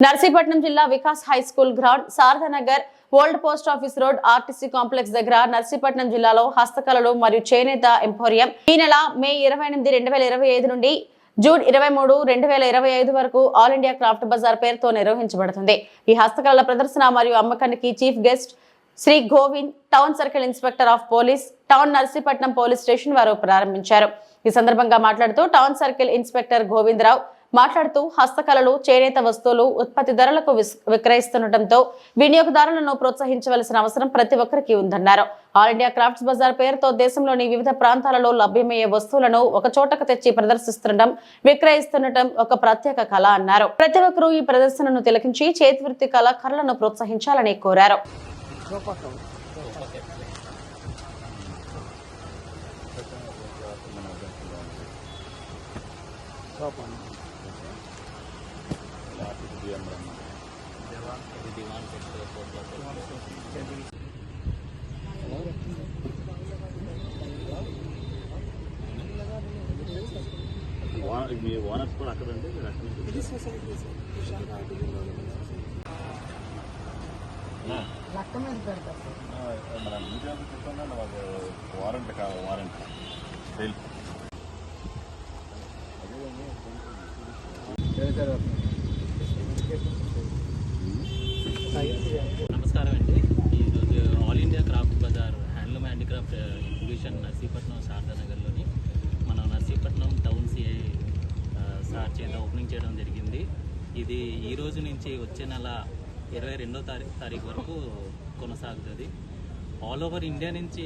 నర్సీపట్నం జిల్లా Vikas high school ground Sharada Nagar old post office road RTC complex దగ్గర నర్సీపట్నం జిల్లాలో హస్తకళలు మరియు చేనేత ఎంపోరియం ఈ నెల మే 28, 2025 నుండి జూన్ 23, 2025 వరకు ఆల్ ఇండియా క్రాఫ్ట్ బజార్ పేరుతో నిర్వహించబడుతుంది. ఈ హస్తకళల ప్రదర్శన మరియు అమ్మకానికి chief guest Shri Govind, town circle inspector of police, town Narsipatnam police station వారు ప్రారంభించారు. ఈ సందర్భంగా మాట్లాడుతూ టౌన్ సర్కిల్ ఇన్స్పెక్టర్ గోవిందరావు మాట్లాడుతూ హస్తకళలు, చేనేత వస్తువులు ఉత్పత్తి ధరలకు విక్రయిస్తుండటంతో వినియోగదారులను ప్రోత్సహించవలసిన అవసరం ప్రతి ఒక్కరికి ఉందన్నారు. ఆల్ ఇండియా క్రాఫ్ట్స్ బజార్ పేరుతో దేశంలోని వివిధ ప్రాంతాలలో లభ్యమయ్యే వస్తువులను ఒక చోటకు తెచ్చి ప్రదర్శిస్తుండటం, విక్రయిస్తుండటం ఒక ప్రత్యేక కళ అన్నారు. ప్రతి ఒక్కరూ ఈ ప్రదర్శనను తిలకించి చేతివృత్తి కళాకారులను ప్రోత్సహించాలని కోరారు. మీ ఓనర్స్ కూడా అక్కడ ఉంటే వారంట్ కావాలి, వారంట్ సేల్. నమస్కారం అండి. ఈరోజు all India craft bazaar handloom handicraft exhibition Narsipatnam శారదానగర్లోని మన నర్సీపట్నం టౌన్ సిఐ సార్ చేత ఓపెనింగ్ చేయడం జరిగింది. ఇది ఈ రోజు నుంచి వచ్చే నెల 22వ తారీఖు వరకు కొనసాగుతుంది. ఆల్ ఓవర్ ఇండియా నుంచి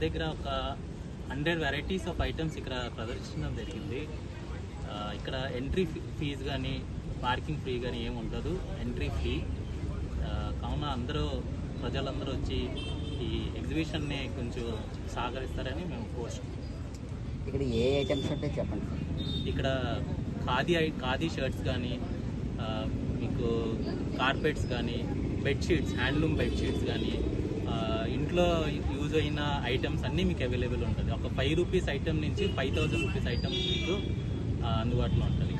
దగ్గర ఒక 100 వెరైటీస్ ఆఫ్ ఐటమ్స్ ఇక్కడ ప్రదర్శించడం జరిగింది. ఇక్కడ ఎంట్రీ ఫీజు కానీ పార్కింగ్ ఫ్రీ కానీ ఏమి ఉండదు, ఎంట్రీ ఫ్రీ. కావున ప్రజలందరూ వచ్చి ఈ ఎగ్జిబిషన్ని కొంచెం సహకరిస్తారని మేము కోరుతున్నాం. ఇక్కడ ఏ ఐటమ్స్ ఉంటాయి చెప్పండి. ఇక్కడ ఖాదీ షర్ట్స్ కానీ, మీకు కార్పెట్స్ కానీ, బెడ్షీట్స్, హ్యాండ్లూమ్ బెడ్షీట్స్ కానీ, ఇంట్లో యూజ్ అయిన ఐటమ్స్ అన్నీ మీకు అవైలబుల్ ఉంటుంది. ఒక 5 రూపీస్ ఐటమ్ నుంచి 5000 రూపీస్ ఐటమ్స్ మీకు అందుబాటులో ఉంటుంది.